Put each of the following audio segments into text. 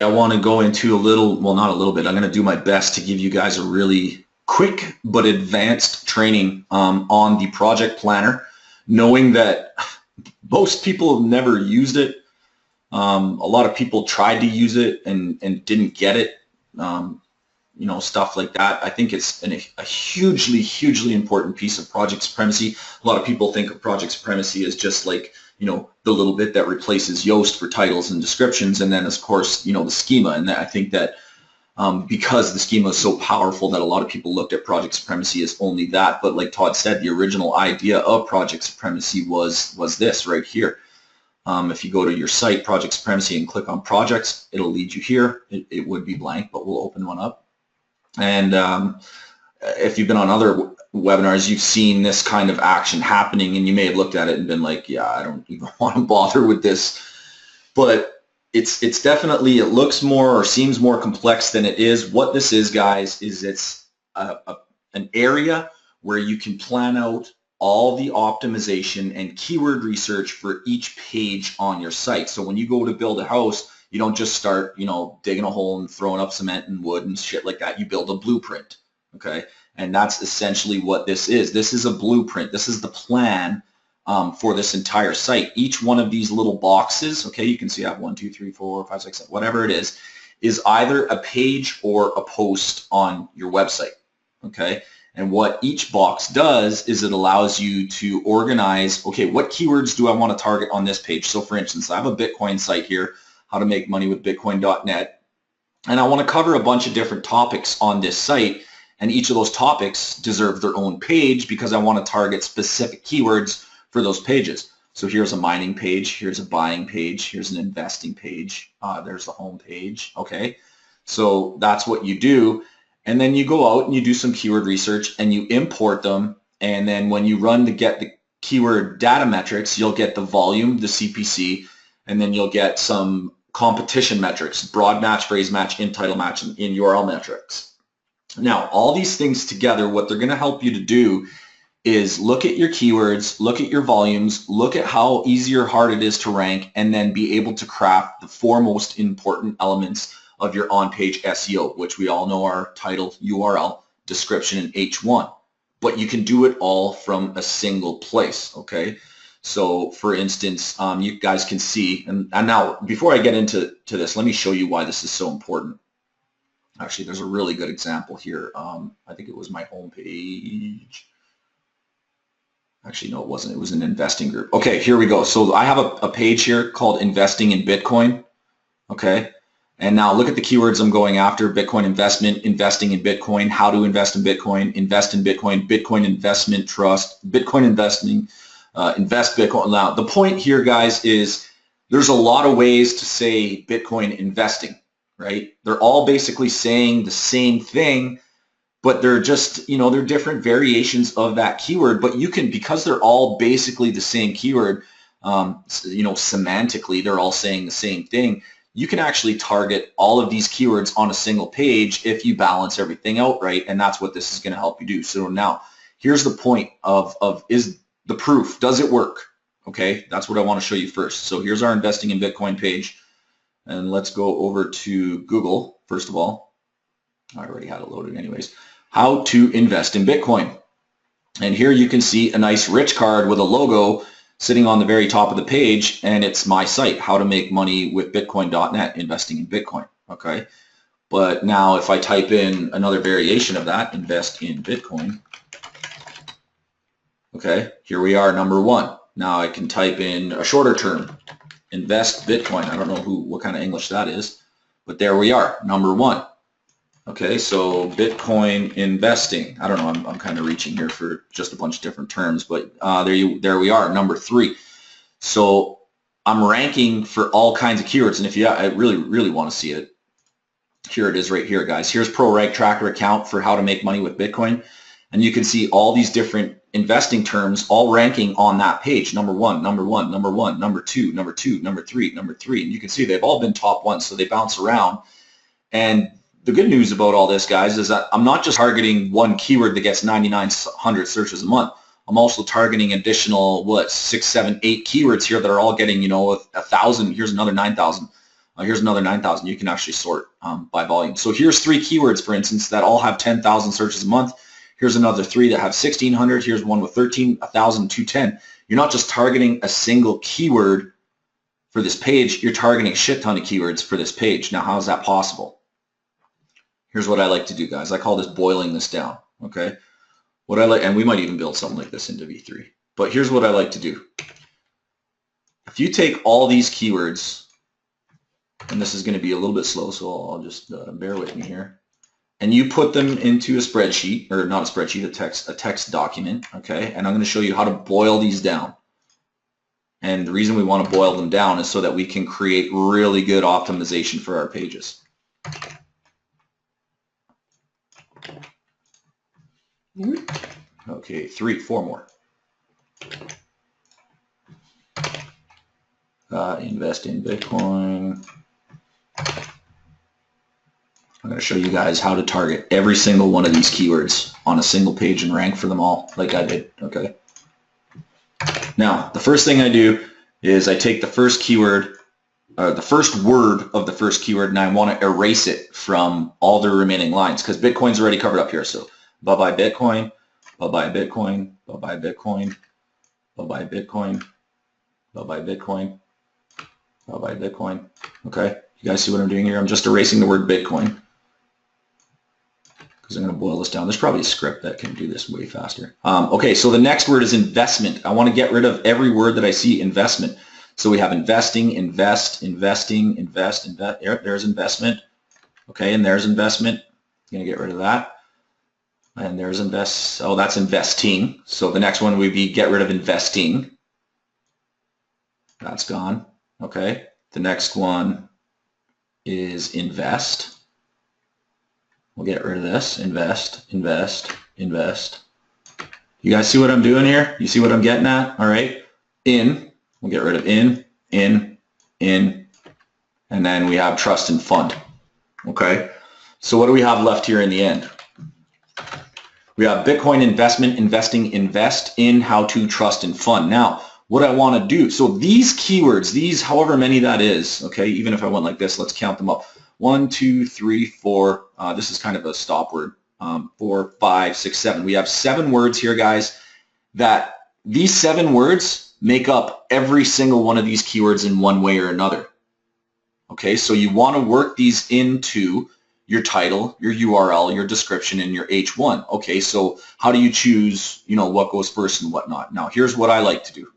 I want to go into a little, well, not a little bit. I'm going to do my best to give you guys a really quick but advanced training on the project planner, knowing that most people have never used it. A lot of people tried to use it and didn't get it, you know, stuff like that. I think it's a hugely important piece of project supremacy. A lot of people think of project supremacy as just like, you know, the little bit that replaces Yoast for titles and descriptions, and then of course, you know, the schema. And I think that because the schema is so powerful that a lot of people looked at project supremacy as only that. But like Todd said, the original idea of project supremacy was this right here. If you go to your site, project supremacy, and click on projects, it'll lead you here. It would be blank, but we'll open one up. And if you've been on other webinars, you've seen this kind of action happening, and you may have looked at it and been like, yeah, I don't even want to bother with this. But it's definitely, it looks more or seems more complex than it is. What this is, guys, is it's an area where you can plan out all the optimization and keyword research for each page on your site. So when you go to build a house, you don't just start, you know, digging a hole and throwing up cement and wood and shit like that. You build a blueprint, okay? And that's essentially what this is. This is a blueprint. This is the plan for this entire site. Each one of these little boxes, okay, you can see I have 1, 2, 3, 4, 5, 6, 7, whatever it is either a page or a post on your website, okay? And what each box does is it allows you to organize, okay, what keywords do I want to target on this page? So for instance, I have a Bitcoin site here, how to make money with Bitcoin.net, and I want to cover a bunch of different topics on this site, and each of those topics deserve their own page because I want to target specific keywords for those pages. So here's a mining page, here's a buying page, here's an investing page, there's the home page, okay? So that's what you do. And then you go out and you do some keyword research and you import them, and then when you run to get the keyword data metrics, you'll get the volume, the CPC, and then you'll get some competition metrics, broad match, phrase match, in title match, and in URL metrics. Now, all these things together, what they're going to help you to do is look at your keywords, look at your volumes, look at how easy or hard it is to rank, and then be able to craft the 4 most important elements of your on-page SEO, which we all know are title, URL, description, and H1. But you can do it all from a single place, okay? So for instance, you guys can see, and now before I get into this, let me show you why this is so important. Actually, there's a really good example here. I think it was my home page. Actually, no, it wasn't. It was an investing group. Okay, here we go. So I have a page here called Investing in Bitcoin, okay? And now look at the keywords I'm going after: Bitcoin investment, investing in Bitcoin, how to invest in Bitcoin, invest in Bitcoin, Bitcoin investment trust, Bitcoin investing, invest Bitcoin. Now, the point here, guys, is there's a lot of ways to say Bitcoin investing, right? They're all basically saying the same thing, but they're just, you know, they're different variations of that keyword. But you can, because they're all basically the same keyword, you know, semantically, they're all saying the same thing. You can actually target all of these keywords on a single page if you balance everything out right, and that's what this is going to help you do. So now, here's the point of is the proof. Does it work? Okay, that's what I want to show you first. So here's our Investing in Bitcoin page, and let's go over to Google, first of all. I already had it loaded anyways. How to invest in Bitcoin. And here you can see a nice rich card with a logo sitting on the very top of the page, and it's my site, how to make money with Bitcoin.net, investing in Bitcoin, okay? But now if I type in another variation of that, invest in Bitcoin, okay, here we are, number 1. Now I can type in a shorter term, invest Bitcoin. I don't know what kind of English that is, but there we are, number 1. Okay, so Bitcoin investing. I don't know, I'm kind of reaching here for just a bunch of different terms, but there we are, number 3. So I'm ranking for all kinds of keywords, and if you I really want to see it, here it is right here, guys. Here's Pro Rank Tracker account for how to make money with Bitcoin, and you can see all these different investing terms all ranking on that page. Number 1, number 1, number 1, number 2, number 2, number 3, number 3, and you can see they've all been top 1, so they bounce around. And the good news about all this, guys, is that I'm not just targeting one keyword that gets 9,900 searches a month. I'm also targeting additional, 6, 7, 8 keywords here that are all getting, you know, 1,000. Here's another 9,000. Here's another 9,000. You can actually sort by volume. So here's 3 keywords, for instance, that all have 10,000 searches a month. Here's another 3 that have 1,600. Here's one with 13,210. You're not just targeting a single keyword for this page. You're targeting a shit ton of keywords for this page. Now, how is that possible? Here's what I like to do, guys. I call this boiling this down. Okay. What I like, and we might even build something like this into V3. But here's what I like to do. If you take all these keywords, and this is going to be a little bit slow, so I'll just bear with me here. And you put them into a spreadsheet, or not a spreadsheet, a text document, okay? And I'm going to show you how to boil these down. And the reason we want to boil them down is so that we can create really good optimization for our pages. Okay, 4 more. Invest in Bitcoin. I'm going to show you guys how to target every single one of these keywords on a single page and rank for them all like I did, okay? Now, the first thing I do is I take the first keyword, the first word of the first keyword, and I want to erase it from all the remaining lines because Bitcoin's already covered up here. So, bye-bye Bitcoin, bye-bye Bitcoin, bye-bye Bitcoin, bye-bye Bitcoin, bye-bye Bitcoin, bye-bye Bitcoin, okay? You guys see what I'm doing here? I'm just erasing the word Bitcoin. Because I'm going to boil this down. There's probably a script that can do this way faster. Okay, so the next word is investment. I want to get rid of every word that I see investment. So we have investing, invest, investing, invest, invest. There's investment. Okay, and there's investment. I'm going to get rid of that. And there's invest. Oh, that's investing. So the next one would be get rid of investing. That's gone. Okay, the next one is invest. We'll get rid of this. Invest, invest, invest. You guys see what I'm doing here? You see what I'm getting at? All right. In. We'll get rid of in, and then we have trust and fund. Okay. So what do we have left here in the end? We have Bitcoin investment, investing, invest, in, how to, trust, and fund. Now, what I want to do, so these keywords, these however many that is, okay, even if I went like this, let's count them up. 1, 2, 3, 4. This is kind of a stop word. 4, 5, 6, 7. We have 7 words here, guys, that these 7 words make up every single one of these keywords in one way or another. Okay, so you want to work these into your title, your URL, your description, and your H1. Okay, so how do you choose, what goes first and whatnot? Now, here's what I like to do.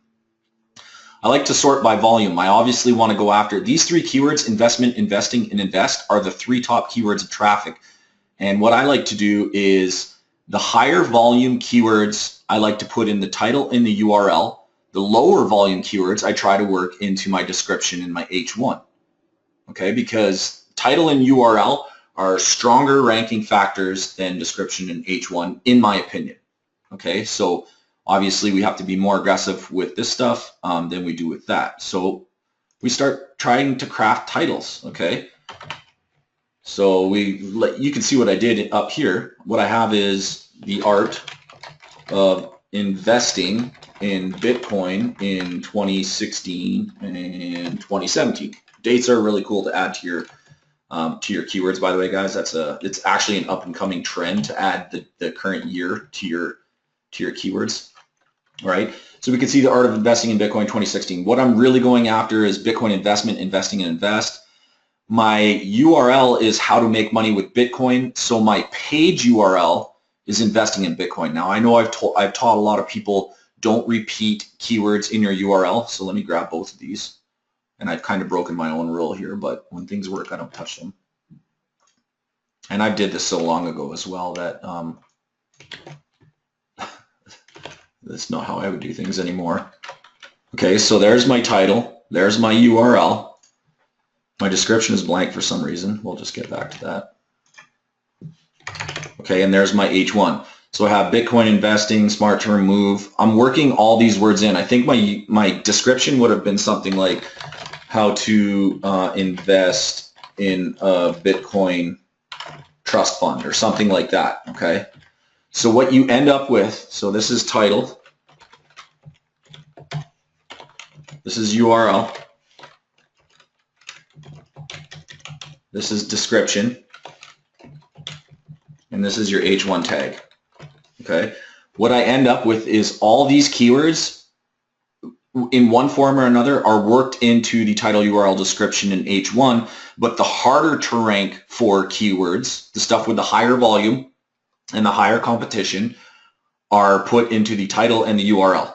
I like to sort by volume. I obviously want to go after these 3 keywords, investment, investing, and invest, are the 3 top keywords of traffic. And what I like to do is the higher volume keywords I like to put in the title in the URL. The lower volume keywords I try to work into my description in my H1. Okay, because title and URL are stronger ranking factors than description and H1 in my opinion. Okay, so obviously, we have to be more aggressive with this stuff than we do with that. So we start trying to craft titles, okay? So you can see what I did up here. What I have is the art of investing in Bitcoin in 2016 and 2017. Dates are really cool to add to your keywords, by the way, guys. It's actually an up and coming trend to add the current year to your keywords. All right, so we can see the art of investing in Bitcoin 2016. What I'm really going after is Bitcoin investment, investing, and invest. My URL is how to make money with Bitcoin. So my page URL is investing in Bitcoin. Now I know I've taught a lot of people don't repeat keywords in your URL. So let me grab both of these. And I've kind of broken my own rule here, but when things work, I don't touch them. And I did this so long ago as well that that's not how I would do things anymore. Okay, so there's my title. There's my URL. My description is blank for some reason. We'll just get back to that. Okay, and there's my H1. So I have Bitcoin investing, smart to remove. I'm working all these words in. I think my description would have been something like how to invest in a Bitcoin trust fund or something like that, okay? So what you end up with, so this is title, this is URL, this is description, and this is your H1 tag. Okay, what I end up with is all these keywords in one form or another are worked into the title, URL, description, and H1, but the harder to rank for keywords, the stuff with the higher volume and the higher competition, are put into the title and the URL.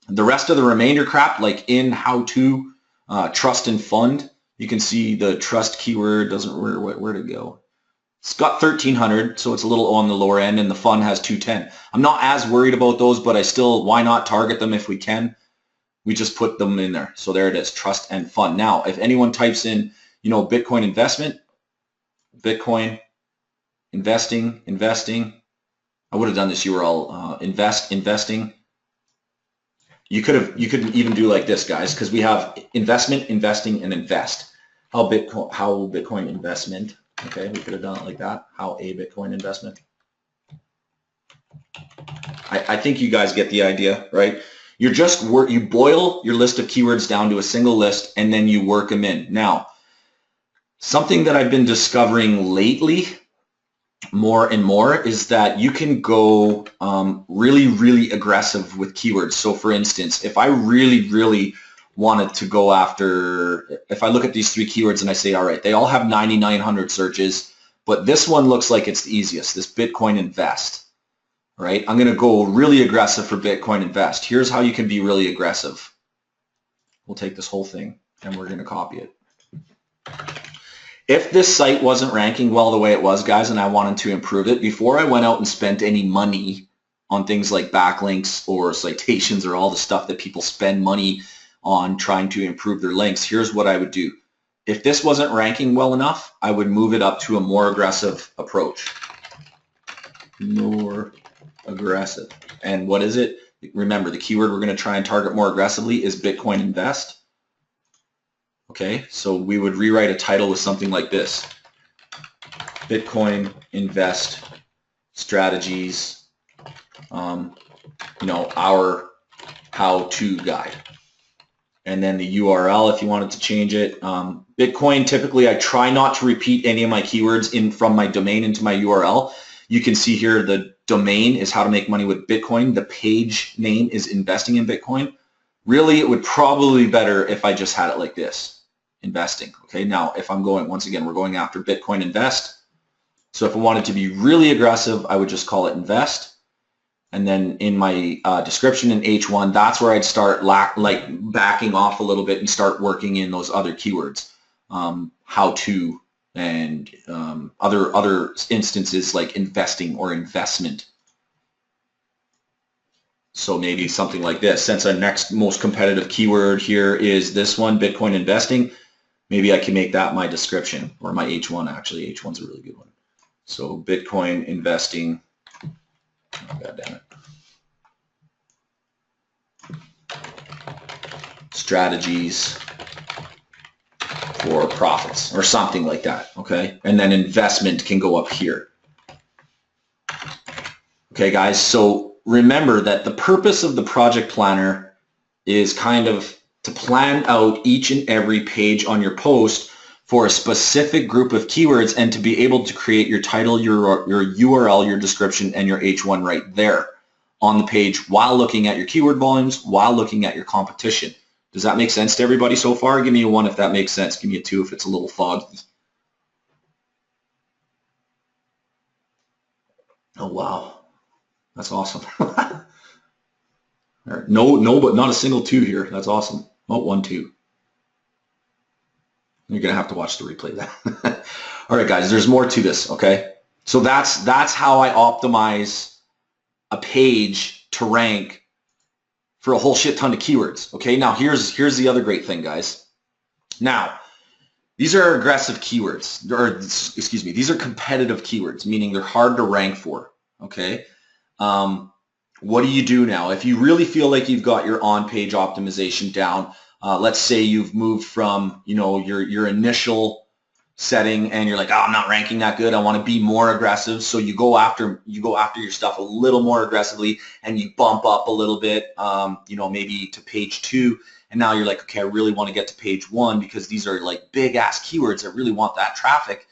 The rest of the remainder crap, like in, how to, trust and fund, you can see the trust keyword doesn't, where'd it go? It's got 1,300, so it's a little on the lower end, and the fund has 210. I'm not as worried about those, but I still, why not target them if we can? We just put them in there. So there it is, trust and fund. Now, if anyone types in, you know, Bitcoin investment, Bitcoin investing, I would have done this URL, investing. You could even do like this, guys, because we have investment, investing, and invest. How Bitcoin investment. Okay, we could have done it like that. How a Bitcoin investment. I think you guys get the idea, right? You're just you boil your list of keywords down to a single list, and then you work them in. Now, something that I've been discovering lately more and more is that you can go really, really aggressive with keywords. So for instance, if I really wanted to go after, if I look at these 3 keywords and I say, all right, they all have 9,900 searches, but this one looks like it's the easiest, this Bitcoin invest, right? I'm going to go really aggressive for Bitcoin invest. Here's how you can be really aggressive. We'll take this whole thing and we're going to copy it. If this site wasn't ranking well the way it was, guys, and I wanted to improve it, before I went out and spent any money on things like backlinks or citations or all the stuff that people spend money on trying to improve their links, here's what I would do. If this wasn't ranking well enough, I would move it up to a more aggressive approach. More aggressive. And what is it? Remember, the keyword we're going to try and target more aggressively is Bitcoin invest. Okay, so we would rewrite a title with something like this. Bitcoin invest strategies, you know, our how-to guide. And then the URL, if you wanted to change it. Bitcoin, typically I try not to repeat any of my keywords from my domain into my URL. You can see here the domain is how to make money with Bitcoin. The page name is investing in Bitcoin. Really, it would probably be better if I just had it like this, investing. Okay, now if I'm going, once again, we're going after Bitcoin invest. So if I wanted to be really aggressive, I would just call it invest. And then in my description in H1, that's where I'd start like backing off a little bit and start working in those other keywords, how to, and other instances like investing or investment. So maybe something like this. Since our next most competitive keyword here is this one, Bitcoin investing, maybe I can make that my description, or my H1 actually. H1's a really good one. So Bitcoin investing. Oh, God damn it. Strategies for profits or something like that, okay? And then investment can go up here. Okay, guys, so remember that the purpose of the project planner is kind of to plan out each and every page on your post for a specific group of keywords and to be able to create your title, your URL, your description, and your H1 right there on the page while looking at your keyword volumes, while looking at your competition. Does that make sense to everybody so far? Give me a 1 if that makes sense. Give me a 2 if it's a little foggy. Oh, wow. That's awesome. All right. No, but not a single 2 here. That's awesome. Oh, 1, 2. You're going to have to watch the replay then. All right, guys, there's more to this, okay? So that's how I optimize a page to rank for a whole shit ton of keywords, okay? Now, here's the other great thing, guys. Now, these are aggressive keywords, or excuse me, these are competitive keywords, meaning they're hard to rank for, okay? What do you do now? If you really feel like you've got your on-page optimization down, let's say you've moved from, you know, your initial setting and you're like, oh, I'm not ranking that good. I want to be more aggressive. So you go after your stuff a little more aggressively and you bump up a little bit, you know, maybe to page 2. And now you're like, okay, I really want to get to page 1 because these are like big ass keywords. I really want that traffic.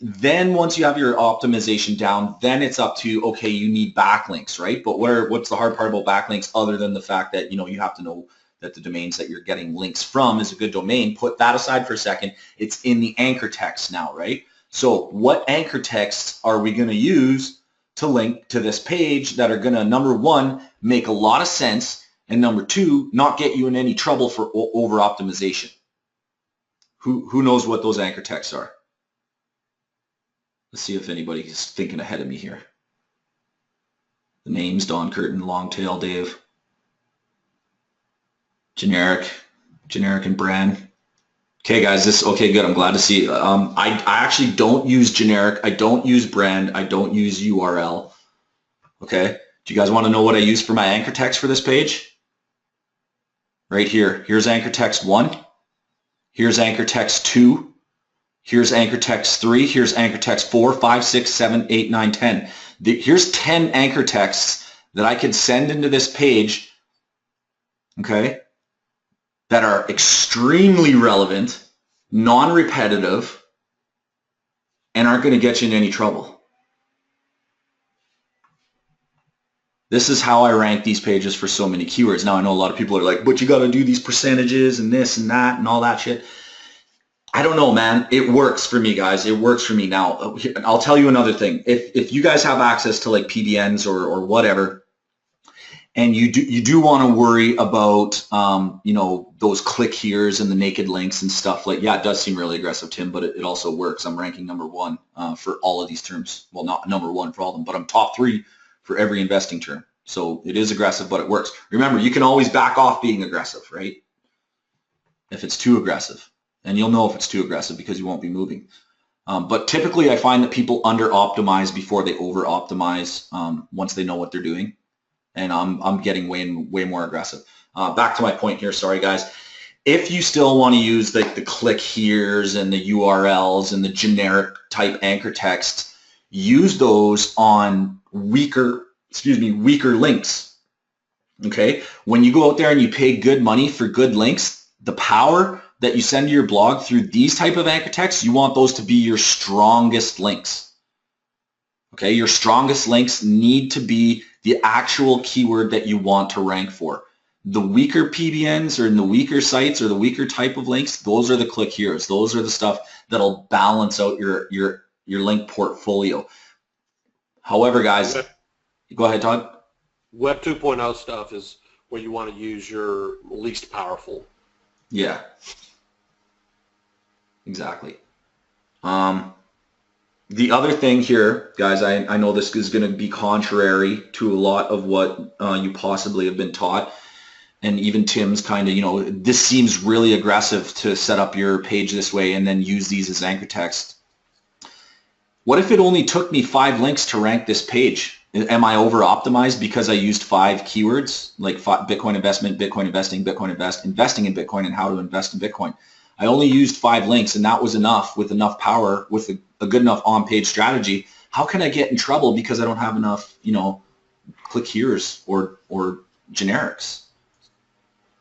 Then once you have your optimization down, then it's up to, okay, you need backlinks, right? But what's the hard part about backlinks other than the fact that, you know, you have to know that the domains that you're getting links from is a good domain. Put that aside for a second. It's in the anchor text now, right? So what anchor texts are we going to use to link to this page that are going to, number 1, make a lot of sense, and number 2, not get you in any trouble for over optimization? Who knows what those anchor texts are? Let's see if anybody is thinking ahead of me here. The names: Don Curtin, Longtail Dave. Generic and brand. Okay, guys, okay, good. I'm glad to see. I actually don't use generic. I don't use brand. I don't use URL. Okay. Do you guys want to know what I use for my anchor text for this page? Right here. Here's anchor text 1. Here's anchor text 2. Here's anchor text 3. Here's anchor text 4, 5, 6, 7, 8, 9, 10. Here's 10 anchor texts that I could send into this page, okay, that are extremely relevant, non-repetitive, and aren't going to get you in any trouble. This is how I rank these pages for so many keywords. Now, I know a lot of people are like, but you got to do these percentages and this and that and all that shit. I don't know, man. It works for me, guys. It works for me. Now, I'll tell you another thing. If you guys have access to like PDNs or whatever, and you do want to worry about, you know, those click here's and the naked links and stuff, like, yeah, it does seem really aggressive, Tim, but it also works. I'm ranking number 1 for all of these terms. Well, not number 1 for all of them, but I'm top 3 for every investing term. So it is aggressive, but it works. Remember, you can always back off being aggressive, right? If it's too aggressive. And you'll know if it's too aggressive because you won't be moving. But typically, I find that people under-optimize before they over-optimize once they know what they're doing. And I'm getting way more aggressive. Back to my point here, sorry guys. If you still want to use like the click here's and the URLs and the generic type anchor texts, use those on weaker links. Okay? When you go out there and you pay good money for good links, the power that you send to your blog through these type of anchor texts, you want those to be your strongest links. Okay? Your strongest links need to be the actual keyword that you want to rank for. The weaker PBNs or in the weaker sites or the weaker type of links, those are the click here's. Those are the stuff that'll balance out your link portfolio. However, guys, go ahead, Todd. Web 2.0 stuff is where you want to use your least powerful. Yeah. Exactly. The other thing here, guys, I know this is going to be contrary to a lot of what you possibly have been taught, and even Tim's kind of, you know, this seems really aggressive to set up your page this way and then use these as anchor text. What if it only took me 5 links to rank this page? Am I over-optimized because I used 5 keywords, like Bitcoin investment, Bitcoin investing, Bitcoin investing in Bitcoin, and how to invest in Bitcoin? I only used 5 links, and that was enough with enough power, with a good enough on-page strategy. How can I get in trouble because I don't have enough, you know, click here's or generics?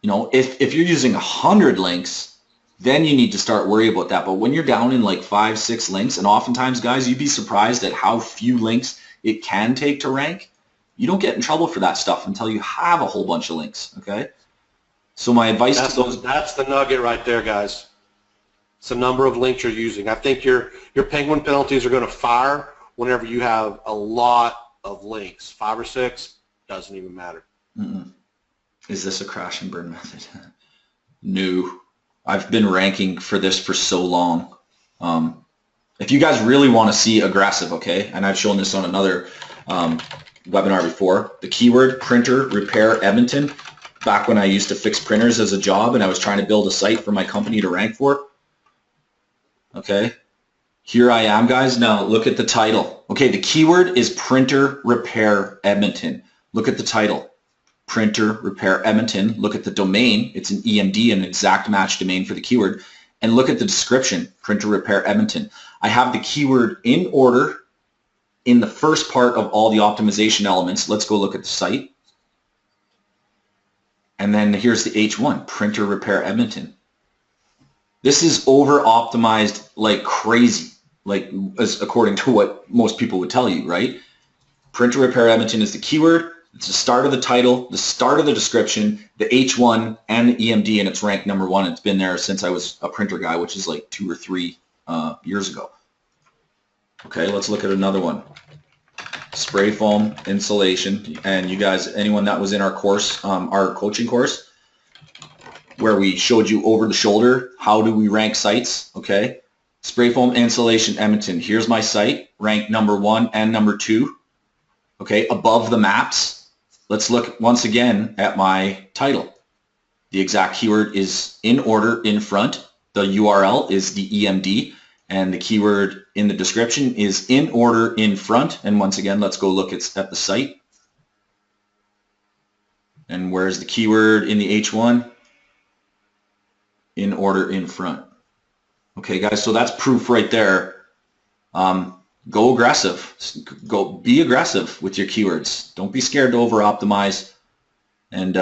You know, if you're using 100 links, then you need to start worrying about that. But when you're down in like 5, 6 links, and oftentimes, guys, you'd be surprised at how few links it can take to rank. You don't get in trouble for that stuff until you have a whole bunch of links, okay? So my advice to those... That's the nugget right there, guys. It's the number of links you're using. I think your penguin penalties are going to fire whenever you have a lot of links. 5 or 6, doesn't even matter. Is this a crash and burn method? No. I've been ranking for this for so long. If you guys really want to see aggressive, okay, and I've shown this on another webinar before, the keyword printer repair Edmonton, back when I used to fix printers as a job and I was trying to build a site for my company to rank for. Okay, here I am, guys. Now look at the title. Okay, the keyword is printer repair Edmonton. Look at the title, printer repair Edmonton. Look at the domain. It's an EMD, an exact match domain for the keyword. and look at the description, printer repair Edmonton. I have the keyword in order in the first part of all the optimization elements. Let's go look at the site. And then here's the H1, printer repair Edmonton. This is over optimized like crazy, like as according to what most people would tell you, right? Printer repair Edmonton is the keyword. It's the start of the title, the start of the description, the H1 and the EMD, and it's ranked number 1. It's been there since I was a printer guy, which is like 2 or 3 years ago. Okay, let's look at another one. Spray foam insulation, and you guys, anyone that was in our course, our coaching course, where we showed you over the shoulder, how do we rank sites, okay? Spray foam insulation Edmonton, here's my site, ranked number 1 and number 2, okay, above the maps. Let's look once again at my title. The exact keyword is in order in front, the URL is the EMD, and the keyword in the description is in order in front. And once again, let's go look at the site. And where's the keyword in the H1? In order in front. Okay, guys, so that's proof right there. Go aggressive. Go be aggressive with your keywords. Don't be scared to over optimize. And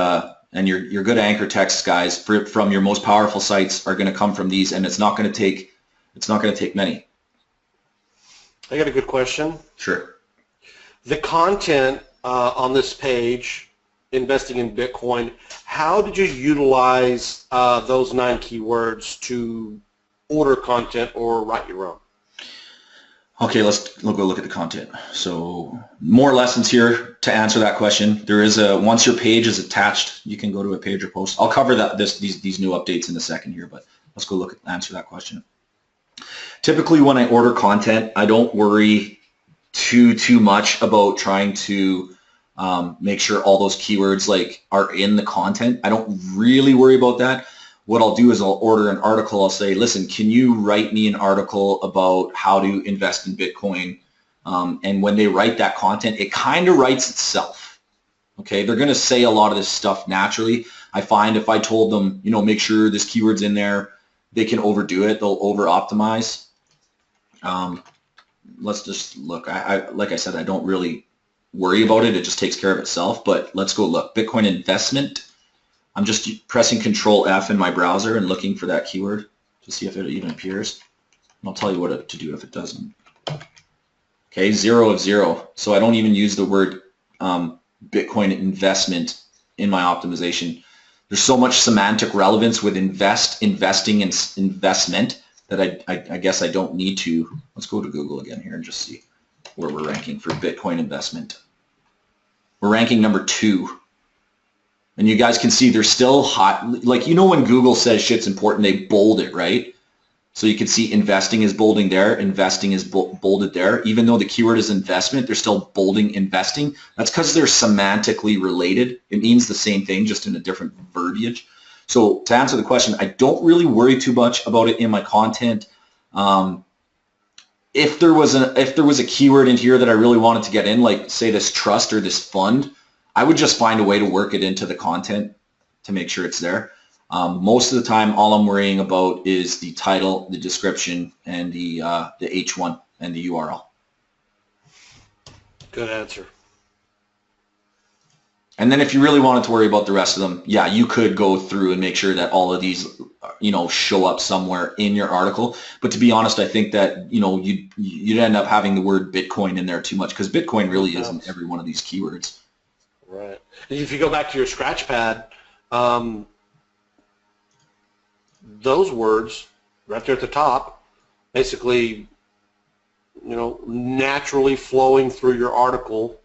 your good anchor texts, guys, from your most powerful sites are going to come from these, and it's not going to take many. I got a good question. Sure. The content on this page, investing in Bitcoin, how did you utilize those 9 keywords to order content or write your own? Okay, we'll go look at the content. So more lessons here to answer that question. There is once your page is attached, you can go to a page or post. I'll cover these new updates in a second here, but let's go answer that question. Typically when I order content, I don't worry too much about trying to make sure all those keywords like are in the content. I don't really worry about that. What I'll do is I'll order an article. I'll say, listen, can you write me an article about how to invest in Bitcoin? And when they write that content, it kind of writes itself. Okay, they're going to say a lot of this stuff naturally. I find if I told them, make sure this keyword's in there, they can overdo it. They'll over optimize. Let's just look. Like I said, I don't really worry about it. It just takes care of itself. But let's go look. Bitcoin investment. I'm just pressing Control F in my browser and looking for that keyword to see if it even appears. And I'll tell you what to do if it doesn't. Okay, 0 of 0. So I don't even use the word Bitcoin investment in my optimization. There's so much semantic relevance with investing, and investment that I guess I don't need to. Let's go to Google again here and just see where we're ranking for Bitcoin investment. We're ranking number 2. And you guys can see they're still hot. Like, when Google says shit's important, they bold it, right? So you can see investing is bolding there, investing is bolded there. Even though the keyword is investment, they're still bolding investing. That's because they're semantically related. It means the same thing, just in a different verbiage. So to answer the question, I don't really worry too much about it in my content. If there was a keyword in here that I really wanted to get in, like say this trust or this fund, I would just find a way to work it into the content to make sure it's there. Most of the time, all I'm worrying about is the title, the description, and the H1 and the URL. Good answer. And then if you really wanted to worry about the rest of them, yeah, you could go through and make sure that all of these, show up somewhere in your article. But to be honest, I think that, you'd end up having the word Bitcoin in there too much, because Bitcoin really isn't every one of these keywords. Right. And if you go back to your Scratchpad, those words right there at the top, basically, naturally flowing through your article,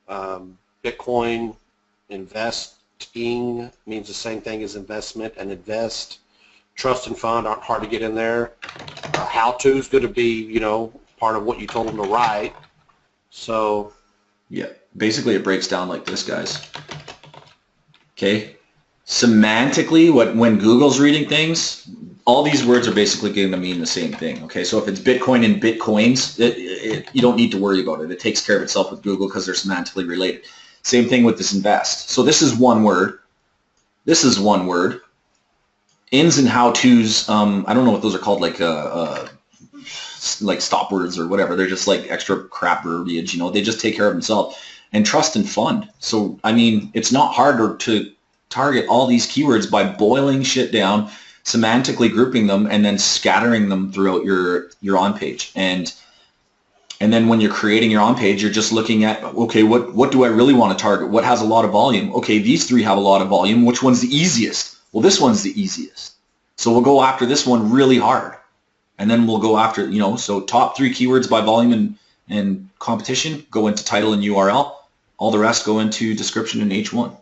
Bitcoin investing means the same thing as investment and invest. Trust and fund aren't hard to get in there. How-to is going to be, part of what you told them to write. So, yeah, basically it breaks down like this, guys. Okay, semantically, when Google's reading things, all these words are basically going to mean the same thing. Okay, so if it's Bitcoin and Bitcoins, you don't need to worry about it. It takes care of itself with Google because they're semantically related. Same thing with this invest. So this is one word. This is one word. ins and how-tos. I don't know what those are called, like stop words or whatever. They're just like extra crap verbiage. You know, they just take care of themselves. And trust and fund. So I mean, it's not harder to target all these keywords by boiling shit down, semantically grouping them, and then scattering them throughout your on page. And then when you're creating your on page, you're just looking at, okay, what do I really want to target? What has a lot of volume? Okay, these three have a lot of volume. Which one's the easiest? Well, this one's the easiest. So we'll go after this one really hard. And then we'll go after, you know, so top 3 keywords by volume and competition go into title and URL. All the rest go into description and H1.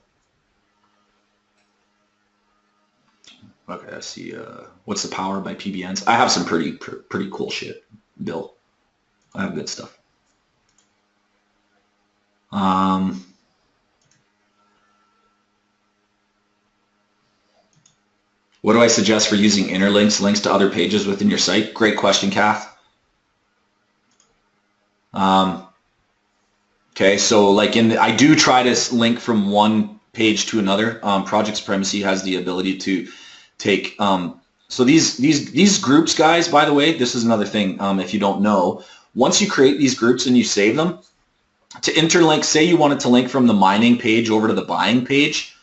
Okay, I see. What's the power by PBNs? I have some pretty cool shit, Bill. I have good stuff. What do I suggest for using interlinks, links to other pages within your site? Great question, Kath. Okay, so like I do try to link from one page to another. Project Supremacy has the ability to take. So these groups, guys. By the way, this is another thing. If you don't know, once you create these groups and you save them, to interlink, say you wanted to link from the mining page over to the buying page,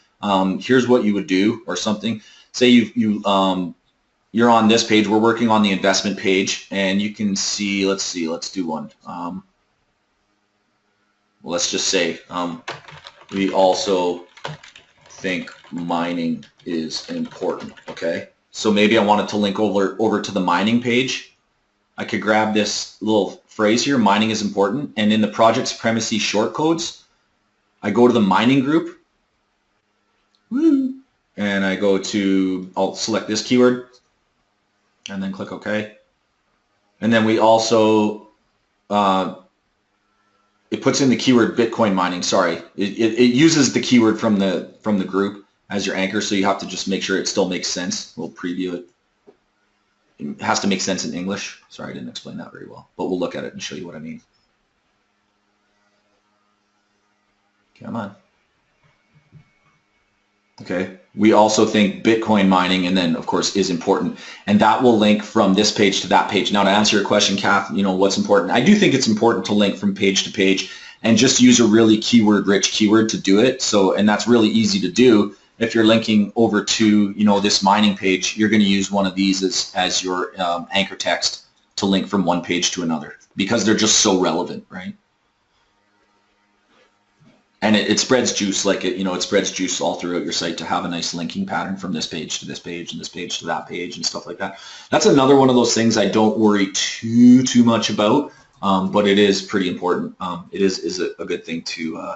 here's what you would do or something. Say you're on this page, we're working on the investment page, and you can see, let's do one. Well, let's just say we also think mining is important, okay? So maybe I wanted to link over to the mining page. I could grab this little phrase here, mining is important, and in the Project Supremacy shortcodes, I go to the mining group, and I go to, I'll select this keyword, and then click OK. And then we also, it puts in the keyword Bitcoin mining, sorry. It uses the keyword from the group as your anchor, so you have to just make sure it still makes sense. We'll preview it. It has to make sense in English. Sorry, I didn't explain that very well, but we'll look at it and show you what I mean. Come on. Okay, we also think Bitcoin mining, and then of course is important, and that will link from this page to that page. Now to answer your question, Kath, you know what's important? I do think it's important to link from page to page and just use a really keyword-rich keyword to do it. So, and that's really easy to do. If you're linking over to, you know, this mining page, you're going to use one of these as your anchor text to link from one page to another because they're just so relevant, right? And it spreads juice, like it spreads juice all throughout your site to have a nice linking pattern from this page to this page and this page to that page and stuff like that. That's another one of those things I don't worry too much about, but it is pretty important. It is a good thing to.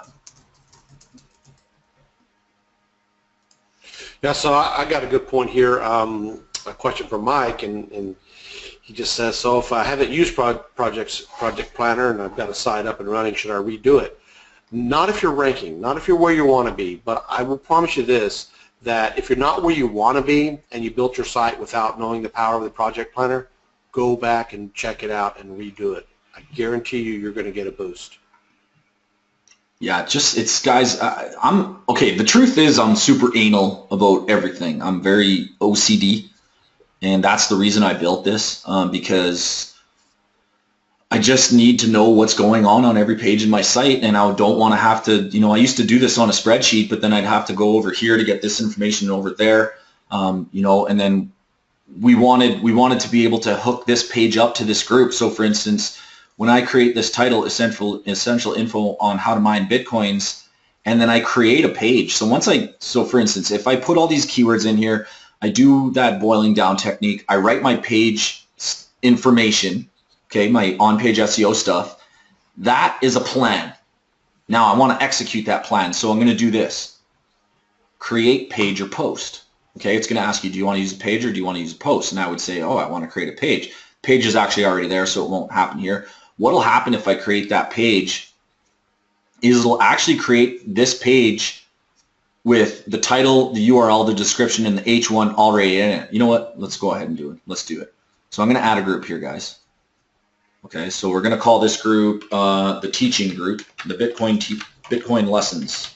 Yeah, so I got a good point here. A question from Mike, and he just says, so if I haven't used Project Planner and I've got a site up and running, should I redo it? Not if you're ranking, not if you're where you want to be, but I will promise you this, that if you're not where you want to be and you built your site without knowing the power of the Project Planner, go back and check it out and redo it. I guarantee you're going to get a boost. Yeah, it's guys, I'm, okay, the truth is I'm super anal about everything. I'm very OCD, and that's the reason I built this, because I just need to know what's going on every page in my site, and I don't want to have to, I used to do this on a spreadsheet, but then I'd have to go over here to get this information over there, and then we wanted to be able to hook this page up to this group. So for instance, when I create this title, essential info on how to mine Bitcoins, and then I create a page. So for instance, if I put all these keywords in here, I do that boiling down technique, I write my page information, okay, my on-page SEO stuff, that is a plan. Now I want to execute that plan, so I'm going to do this. Create page or post. Okay, it's going to ask you, do you want to use a page or do you want to use a post? And I would say, oh, I want to create a page. Page is actually already there, so it won't happen here. What will happen if I create that page is it'll actually create this page with the title, the URL, the description, and the H1 already in it. You know what? Let's go ahead and do it. Let's do it. So I'm going to add a group here, guys. Okay, so we're going to call this group the teaching group, the Bitcoin lessons.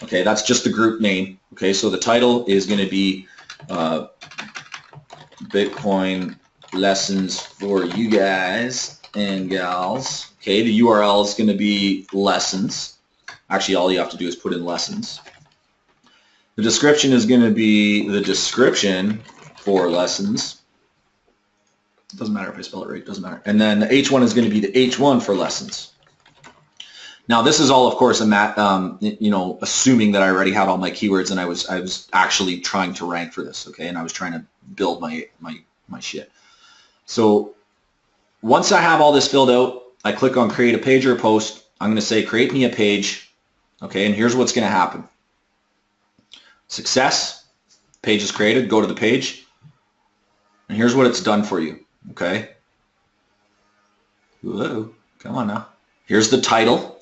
Okay, that's just the group name. Okay, so the title is going to be Bitcoin lessons for you guys and gals. Okay, the URL is going to be lessons. Actually, all you have to do is put in lessons. The description is going to be the description for lessons. It doesn't matter if I spell it right, it doesn't matter. And then the H1 is going to be the H1 for lessons. Now this is all, of course, assuming that I already had all my keywords and I was actually trying to rank for this, okay? And I was trying to build my shit. So once I have all this filled out, I click on create a page or a post. I'm going to say create me a page, okay? And here's what's going to happen. Success, page is created, go to the page, and here's what it's done for you, okay? Whoa, come on now. Here's the title.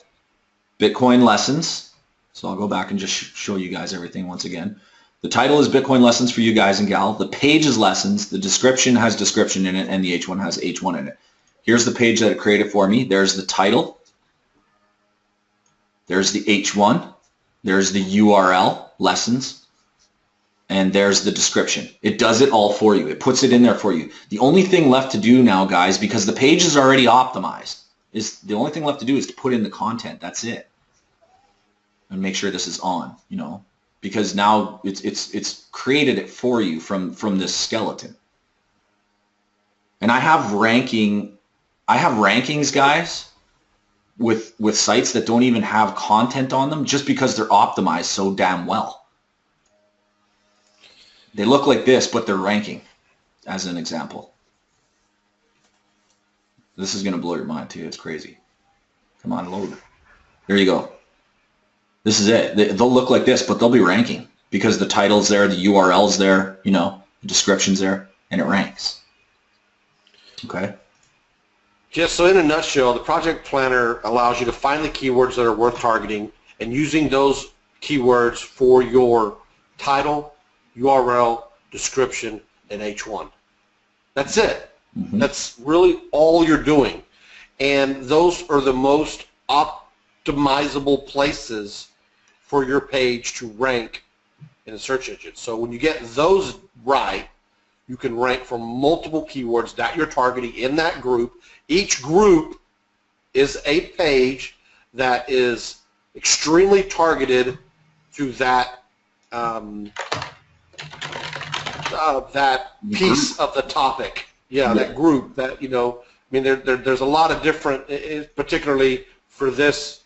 Bitcoin lessons. So I'll go back and just show you guys everything once again. The title is Bitcoin lessons for you guys and gal. The page is lessons. The description has description in it, and the H1 has H1 in it. Here's the page that it created for me. There's the title. There's the H1. There's the URL, lessons. And there's the description. It does it all for you. It puts it in there for you. The only thing left to do now, guys, because the page is already optimized, is the only thing left to do is to put in the content. That's it. And make sure this is on, because now it's created it for you from this skeleton. And I have rankings, guys, with sites that don't even have content on them just because they're optimized so damn well. They look like this, but they're ranking, as an example. This is going to blow your mind too. It's crazy. Come on, load. There you go. This is it. They'll look like this, but they'll be ranking because the title's there, the URL's there, the description's there, and it ranks. Okay? Just so in a nutshell, the project planner allows you to find the keywords that are worth targeting and using those keywords for your title, URL, description, and H1. That's it. Mm-hmm. That's really all you're doing. And those are the most optimizable places for your page to rank in the search engine. So when you get those right, you can rank for multiple keywords that you're targeting in that group. Each group is a page that is extremely targeted to that that piece of the topic. Yeah, that group. That there's a lot of different, particularly for this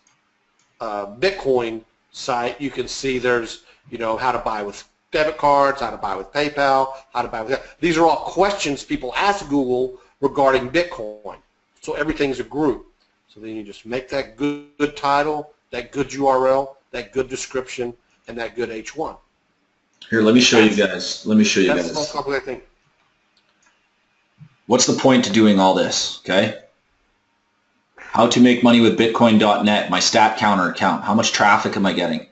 Bitcoin site. You can see there's how to buy with debit cards, how to buy with PayPal, how to buy with that. These are all questions people ask Google regarding Bitcoin. So everything's a group. So then you just make that good title, that good URL, that good description, and that good H1. Here, let me show you guys. That's the most complicated thing. What's the point to doing all this, okay? How to make money with Bitcoin.net, my stat counter account. How much traffic am I getting?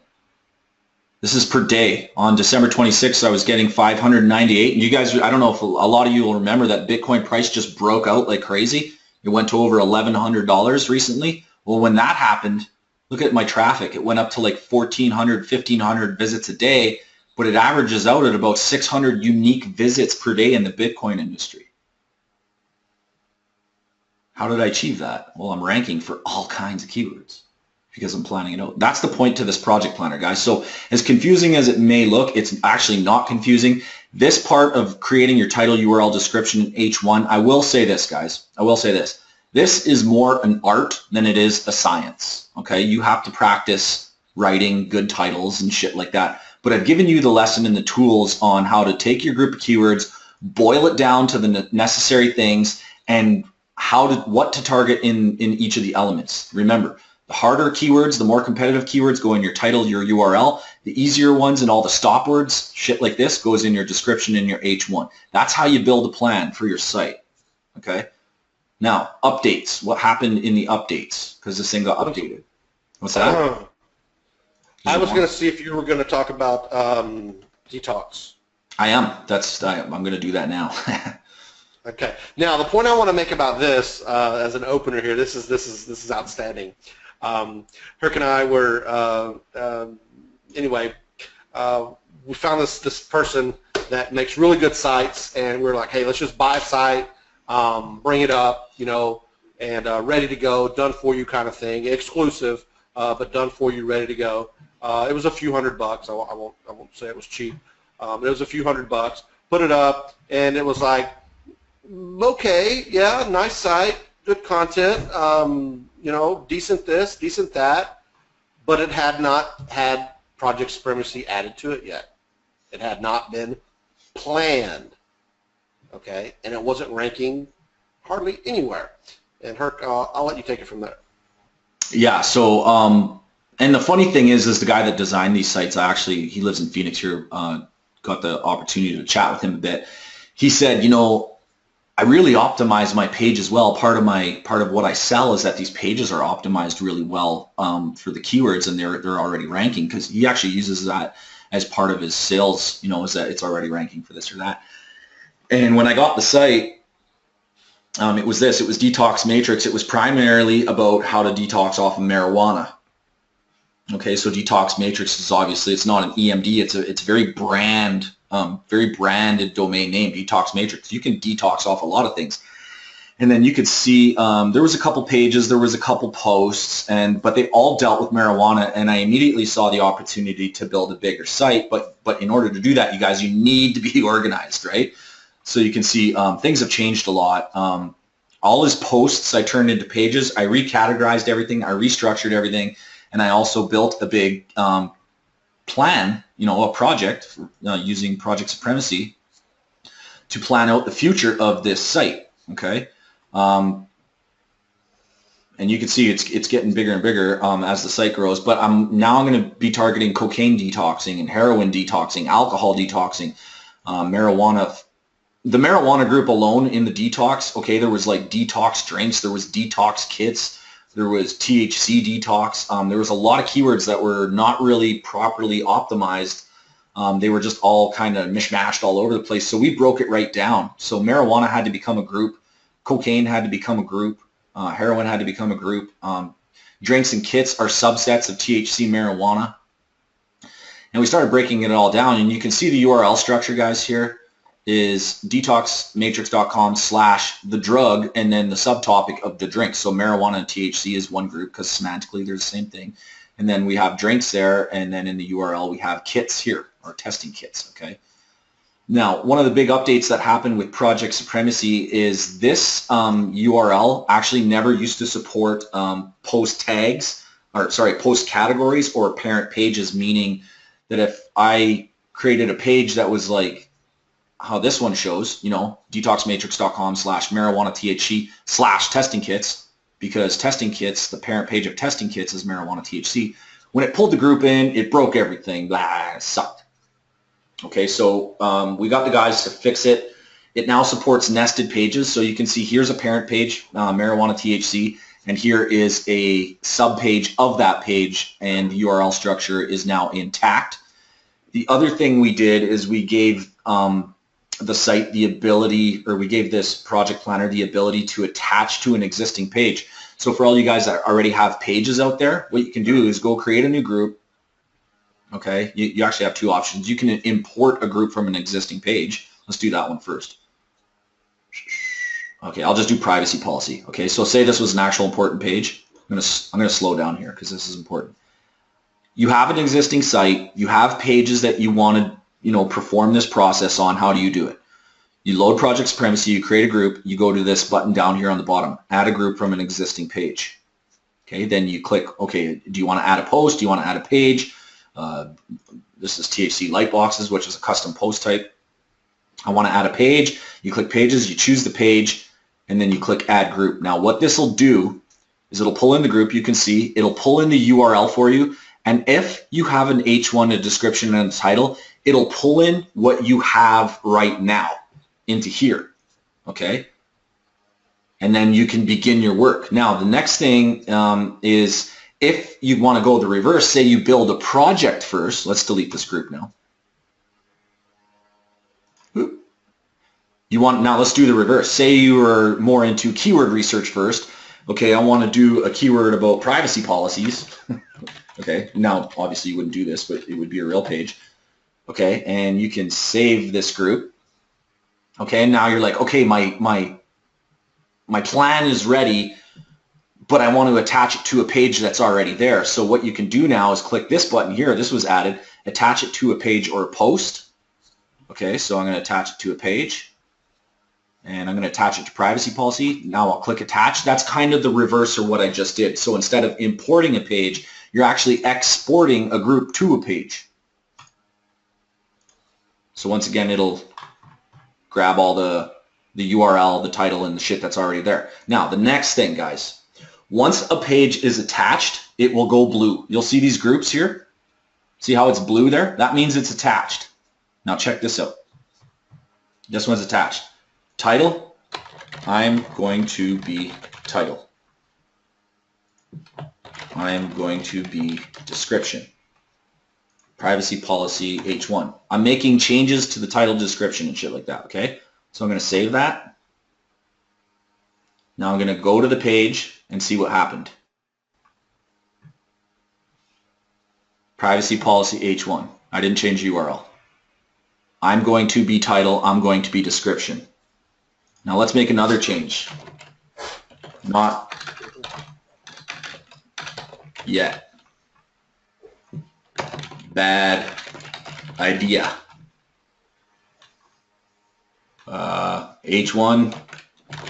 This is per day. On December 26th, I was getting 598. And you guys, I don't know if a lot of you will remember that Bitcoin price just broke out like crazy. It went to over $1,100 recently. Well, when that happened, look at my traffic. It went up to like 1,400, 1,500 visits a day, but it averages out at about 600 unique visits per day in the Bitcoin industry. How did I achieve that? Well, I'm ranking for all kinds of keywords because I'm planning it out. That's the point to this project planner, guys. So as confusing as it may look, it's actually not confusing. This part of creating your title, URL, description, H1, I will say this, guys. I will say this. This is more an art than it is a science, okay? You have to practice writing good titles and shit like that. But I've given you the lesson and the tools on how to take your group of keywords, boil it down to the necessary things, and what to target in each of the elements. Remember, the harder keywords, the more competitive keywords go in your title, your URL. The easier ones and all the stop words, shit like this, goes in your description and your H1. That's how you build a plan for your site, okay? Now, updates. What happened in the updates? Because this thing got updated. What's that? I was going to see if you were going to talk about detox. I am. I'm going to do that now. Okay. Now, the point I want to make about this as an opener here, this is outstanding. Herc and I were anyway. We found this person that makes really good sites, and we're like, hey, let's just buy a site, bring it up, you know, and ready to go, done for you kind of thing, exclusive, but done for you, ready to go. It was a few $100. I won't say it was cheap. It was a few $100. Put it up, and it was like, okay, yeah, nice site, good content, you know, decent this, decent that, but it had not had project supremacy added to it yet. It had not been planned, okay, and it wasn't ranking hardly anywhere. And Herc, I'll let you take it from there. Yeah, so, and the funny thing is the guy that designed these sites, he lives in Phoenix here, got the opportunity to chat with him a bit. He said, you know, I really optimize my page as well. Part of what I sell is that these pages are optimized really well for the keywords, and they're already ranking, because he actually uses that as part of his sales, you know, is that it's already ranking for this or that. And when I got the site, it was Detox Matrix. It was primarily about how to detox off of marijuana. Okay, so Detox Matrix is obviously, it's not an EMD, it's very branded domain name, Detox Matrix. You can detox off a lot of things. And then you could see there was a couple pages, there was a couple posts, but they all dealt with marijuana, and I immediately saw the opportunity to build a bigger site. But in order to do that, you guys, you need to be organized, right? So you can see things have changed a lot. All his posts I turned into pages. I recategorized everything, I restructured everything, and I also built a big plan, you know, a project using Project Supremacy to plan out the future of this site, okay? And you can see it's getting bigger and bigger as the site grows, but I'm going to be targeting cocaine detoxing and heroin detoxing, alcohol detoxing, marijuana. The marijuana group alone in the detox, okay, there was like detox drinks, there was detox kits, there was THC detox. There was a lot of keywords that were not really properly optimized. They were just all kind of mishmashed all over the place. So we broke it right down. So marijuana had to become a group. Cocaine had to become a group. Heroin had to become a group. Drinks and kits are subsets of THC marijuana. And we started breaking it all down. And you can see the URL structure, guys, here is detoxmatrix.com/the drug, and then the subtopic of the drink. So marijuana and THC is one group because semantically they're the same thing. And then we have drinks there, and then in the URL we have kits here, or testing kits, okay? Now, one of the big updates that happened with Project Supremacy is this URL actually never used to support post tags, post categories or parent pages, meaning that if I created a page that was like how this one shows, you know, detoxmatrix.com/marijuana THC/testing kits, because testing kits, the parent page of testing kits is marijuana THC. When it pulled the group in, it broke everything. Blah, it sucked. Okay, so we got the guys to fix it. It now supports nested pages. So you can see here's a parent page, marijuana THC, and here is a subpage of that page, and the URL structure is now intact. The other thing we did is we gave the site the ability, or we gave this project planner the ability to attach to an existing page. So for all you guys that already have pages out there, what you can do is go create a new group. Okay, you actually have two options. You can import a group from an existing page. Let's do that one first. Okay, I'll just do privacy policy. Okay, so say this was an actual important page. I'm gonna slow down here because this is important. You have an existing site. You have pages that you want to, you know, perform this process on. How do you do it? You load Project Supremacy, you create a group, you go to this button down here on the bottom, add a group from an existing page. Okay, then you click, okay, do you want to add a post? Do you want to add a page? This is THC Lightboxes, which is a custom post type. I want to add a page. You click Pages, you choose the page, and then you click Add Group. Now what this will do is it'll pull in the group. You can see it'll pull in the URL for you, and if you have an H1, a description and a title, it'll pull in what you have right now into here, okay? And then you can begin your work. Now the next thing is, if you want to go the reverse, say you build a project first. Let's delete this group now. Now let's do the reverse. Say you are more into keyword research first. Okay, I want to do a keyword about privacy policies. Okay, now obviously you wouldn't do this, but it would be a real page. okay, and you can save this group. Okay, and now you're like, okay, my plan is ready, but I want to attach it to a page that's already there. So what you can do now is click this button here. This was added. Attach it to a page or a post. Okay, so I'm going to attach it to a page, and I'm going to attach it to privacy policy. Now I'll click attach. That's kind of the reverse of what I just did. So instead of importing a page, you're actually exporting a group to a page. So once again, it'll grab all the URL, the title, and the shit that's already there. Now, the next thing, guys, once a page is attached, it will go blue. You'll see these groups here. See how it's blue there? That means it's attached. Now check this out. This one's attached. Title, I'm going to be title. I'm going to be description. Privacy policy H1. I'm making changes to the title, description, and shit like that, okay? So I'm going to save that. Now I'm going to go to the page and see what happened. Privacy policy H1. I didn't change URL. I'm going to be title. I'm going to be description. Now let's make another change. Not yet. Bad idea. H1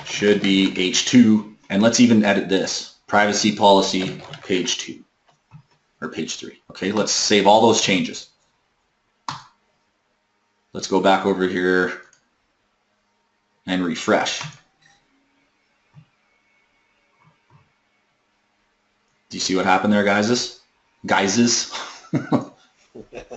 should be H2, and let's even edit this. Privacy policy page 2 or page 3. Okay, let's save all those changes. Let's go back over here and refresh. Do you see what happened there, guys?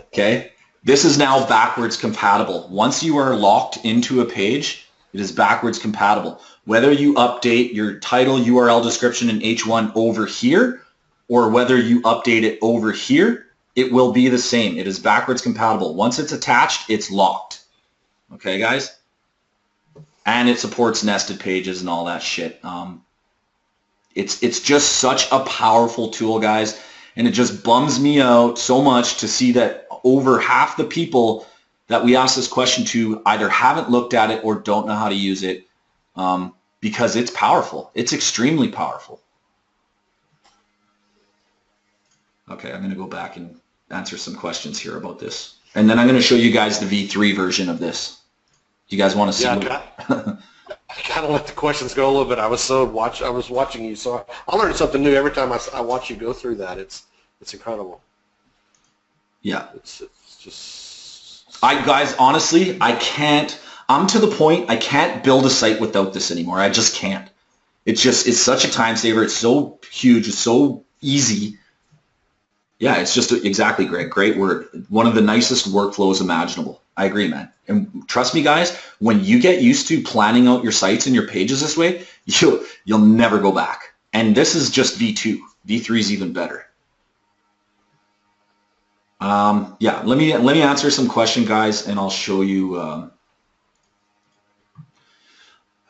Okay, this is now backwards compatible. Once you are locked into a page, it is backwards compatible. Whether you update your title, URL, description, and H1 over here, or whether you update it over here, it will be the same. It is backwards compatible. Once it's attached, it's locked. Okay, guys? And it supports nested pages and all that shit. It's just such a powerful tool, guys. And it just bums me out so much to see that over half the people that we ask this question to either haven't looked at it or don't know how to use it, because it's powerful. It's extremely powerful. Okay, I'm going to go back and answer some questions here about this. And then I'm going to show you guys the V3 version of this. Do you guys want to see? Yeah, I kind of let the questions go a little bit. I was watching you, so I learned something new every time I watch you go through that. It's incredible. Yeah. It's just. Guys, honestly, I can't. I'm to the point I can't build a site without this anymore. I just can't. It's such a time saver. It's so huge. It's so easy. Yeah, it's just exactly great. Great word. One of the nicest workflows imaginable. I agree, man. And trust me, guys, when you get used to planning out your sites and your pages this way, you'll never go back. And this is just V2. V3 is even better. Yeah, let me answer some questions, guys, and I'll show you.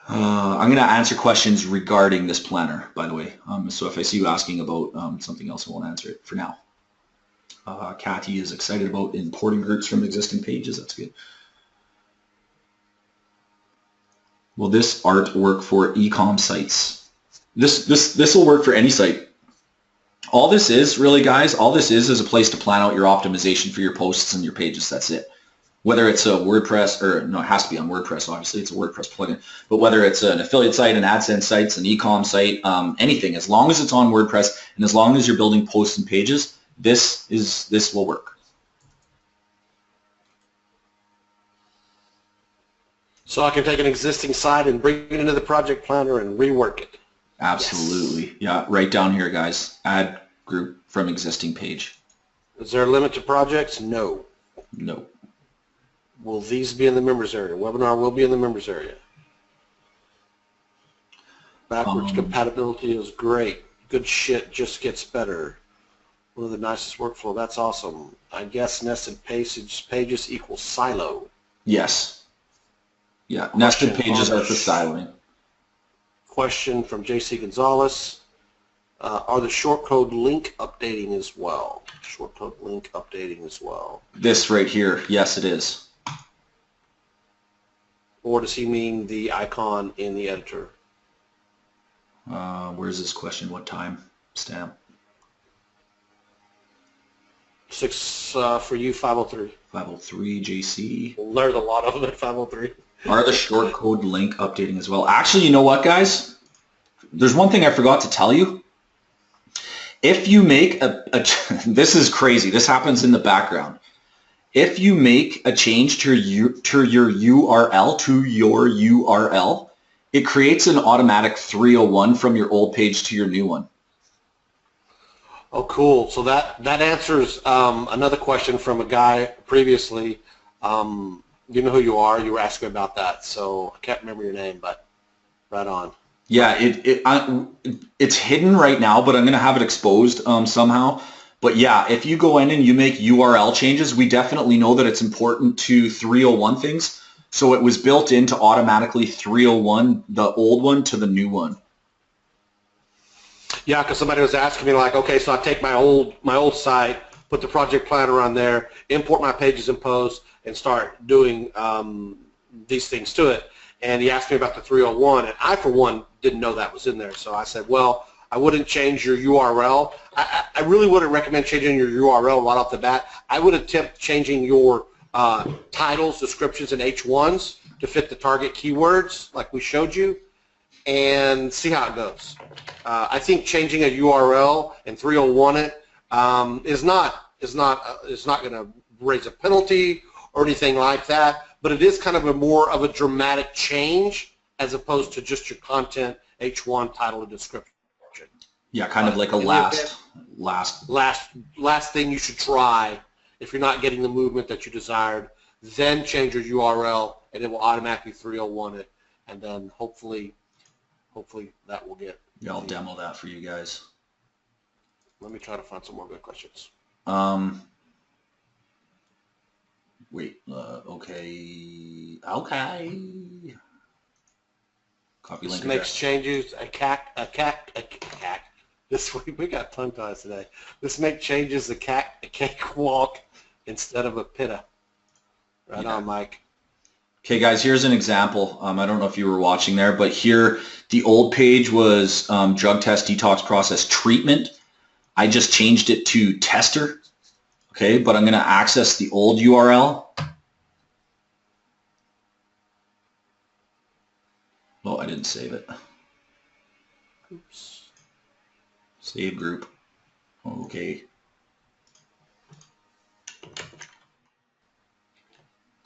I'm going to answer questions regarding this planner, by the way. So if I see you asking about something else, I won't answer it for now. Kathy is excited about importing groups from existing pages. That's good. Will this art work for e-com sites? This will work for any site. All this is, really, guys, all this is a place to plan out your optimization for your posts and your pages. That's it. Whether it's a WordPress, or no, it has to be on WordPress, obviously. It's a WordPress plugin. But whether it's an affiliate site, an AdSense site, an e-com site, anything, as long as it's on WordPress and as long as you're building posts and pages, this will work. So I can take an existing site and bring it into the project planner and rework it. Absolutely. Yes. Yeah, right down here, guys. Add group from existing page. Is there a limit to projects? No. No. Will these be in the members area? Webinar will be in the members area. Backwards compatibility is great. Good shit just gets better. One of the nicest workflow. That's awesome. I guess nested pages equals silo. Yes. Yeah, nested pages are for siloing. Question from JC Gonzalez. Are the shortcode link updating as well? Shortcode link updating as well. This right here, yes, it is. Or does he mean the icon in the editor? Where's this question? What time stamp? 6 for you, 503. 503 JC. Learned a lot of them at 503. Are the shortcode link updating as well? Actually, you know what, guys? There's one thing I forgot to tell you. If you make this is crazy. This happens in the background. If you make a change to your URL, it creates an automatic 301 from your old page to your new one. Oh, cool. So that answers another question from a guy previously. You know who you are. You were asking about that. So I can't remember your name, but right on. Yeah, it's hidden right now, but I'm going to have it exposed somehow. But yeah, if you go in and you make URL changes, we definitely know that it's important to 301 things. So it was built in to automatically 301 the old one to the new one. Yeah, because somebody was asking me like, okay, so I take my old site, put the project planner on there, import my pages in post, and start doing these things to it. And he asked me about the 301, and I, for one, didn't know that was in there. So I said, well, I wouldn't change your URL. I really wouldn't recommend changing your URL right off the bat. I would attempt changing your titles, descriptions, and H1s to fit the target keywords like we showed you, and see how it goes. I think changing a URL and 301 it is not going to raise a penalty or anything like that, but it is kind of a more of a dramatic change as opposed to just your content H1 title and description. Yeah, kind of like a last thing you should try if you're not getting the movement that you desired. Then change your URL, and it will automatically 301 it, and then hopefully that will get. Yeah, I'll demo that for you guys. Let me try to find some more good questions. Wait. Okay. Copy link. This makes changes. This week we got tongue ties today. This makes changes a cakewalk instead of a pitta. Right on, Mike. Okay, guys, here's an example. I don't know if you were watching there, but here the old page was drug test detox process treatment. I just changed it to tester. Okay, but I'm going to access the old URL. Oh, I didn't save it. Oops. Save group. Okay.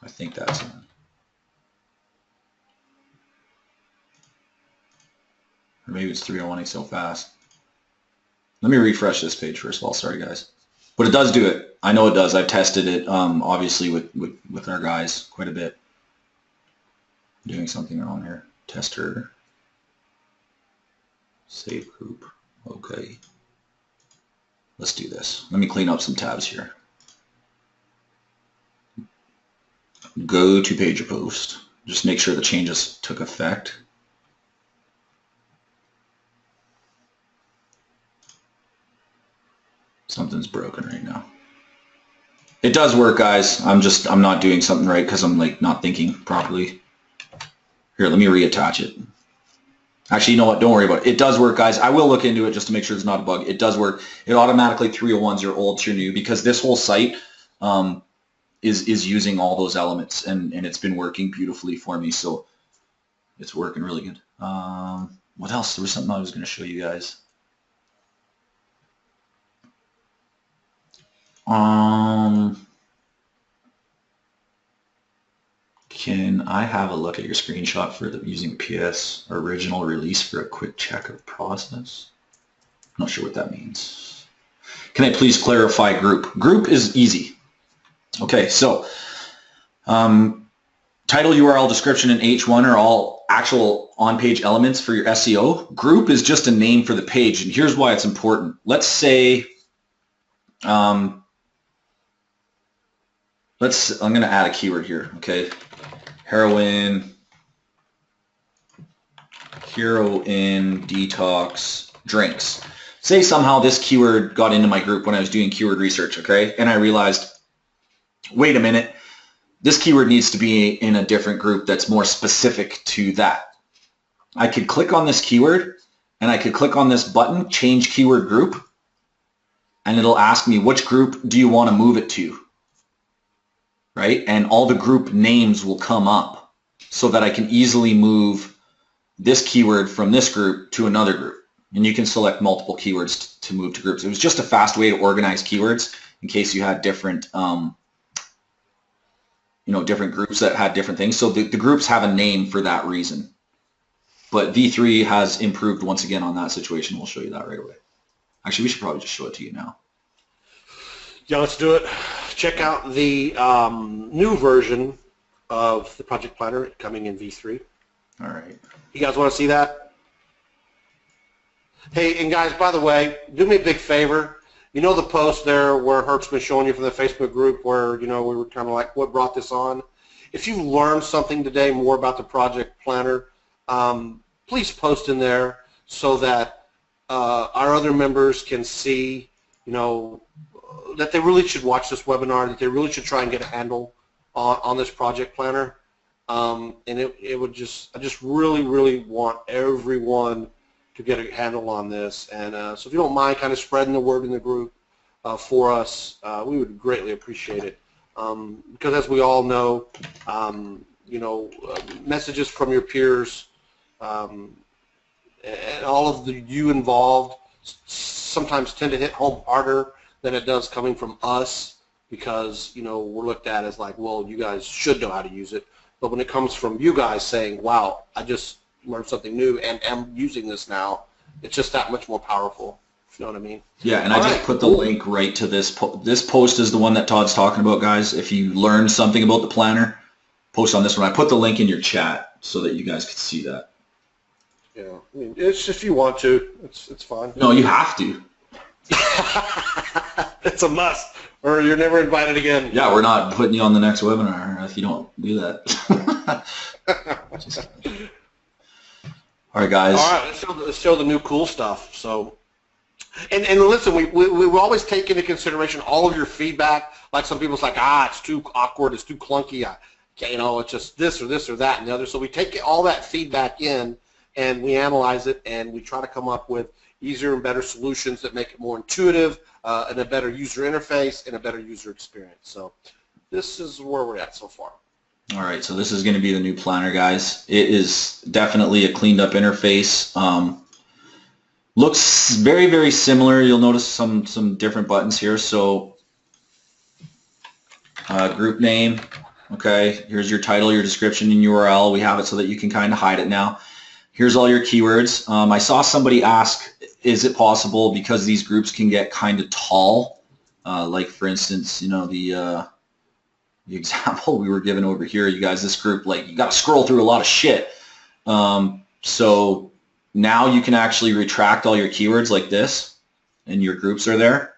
I think that's it. Or maybe it's 301 so fast. Let me refresh this page first of all. Sorry, guys. But it does do it. I know it does. I've tested it, obviously, with our guys quite a bit. I'm doing something wrong here. Tester. Save group. Okay. Let's do this. Let me clean up some tabs here. Go to page or post. Just make sure the changes took effect. Something's broken right now. It does work, guys. I'm not doing something right because I'm like not thinking properly. Here, let me reattach it. Actually, you know what? Don't worry about it. It does work, guys. I will look into it just to make sure it's not a bug. It does work. It automatically 301s your old to your new because this whole site is using all those elements and it's been working beautifully for me. So it's working really good. What else? There was something I was going to show you guys. Can I have a look at your screenshot for using PS original release for a quick check of process? I'm not sure what that means. Can I please clarify group? Group is easy. Okay, so title, URL, description, and H1 are all actual on-page elements for your SEO. Group is just a name for the page, and here's why it's important. Let's say I'm going to add a keyword here, okay? Heroin detox drinks. say somehow this keyword got into my group when I was doing keyword research, okay? And I realized, wait a minute, this keyword needs to be in a different group that's more specific to that. I could click on this keyword and I could click on this button, change keyword group, and it'll ask me which group do you want to move it to, right? And all the group names will come up so that I can easily move this keyword from this group to another group. And you can select multiple keywords to move to groups. It was just a fast way to organize keywords in case you had different, different groups that had different things. So the groups have a name for that reason. But V3 has improved once again on that situation. We'll show you that right away. Actually, we should probably just show it to you now. Yeah, let's do it. Check out the new version of the project planner coming in V3. All right. You guys want to see that? Hey, and guys, by the way, do me a big favor. You know the post there where Herc's been showing you from the Facebook group where, we were kind of like, what brought this on? If you learned something today more about the project planner, please post in there so that our other members can see, that they really should watch this webinar, that they really should try and get a handle on this project planner. And it would just, I just really, really want everyone to get a handle on this. And so if you don't mind kind of spreading the word in the group for us, we would greatly appreciate it. Because as we all know, messages from your peers and all of you involved sometimes tend to hit home harder than it does coming from us because, we're looked at as like, well, you guys should know how to use it. But when it comes from you guys saying, wow, I just learned something new and am using this now, it's just that much more powerful. You know what I mean? Yeah, and I just put the link right to this. This post is the one that Todd's talking about, guys. If you learned something about the planner, post on this one. I put the link in your chat so that you guys could see that. Yeah, I mean, it's if you want to. It's fine. No, you have to. It's a must, or you're never invited again. Yeah, we're not putting you on the next webinar if you don't do that. All right, guys. All right, let's show the new cool stuff. So, and listen, we always take into consideration all of your feedback. Like some people's like, it's too awkward, it's too clunky. It's just this or that and the other. So we take all that feedback in and we analyze it and we try to come up with easier and better solutions that make it more intuitive and a better user interface and a better user experience. So this is where we're at so far. All right, so this is going to be the new planner, guys. It is definitely a cleaned up interface. Looks very, very similar. You'll notice some different buttons here. So group name, okay, here's your title, your description, and URL. We have it so that you can kind of hide it now. Here's all your keywords. I saw somebody ask, is it possible because these groups can get kind of tall? Like for instance, the example we were given over here, you guys, this group, like you got to scroll through a lot of shit. So now you can actually retract all your keywords like this and your groups are there.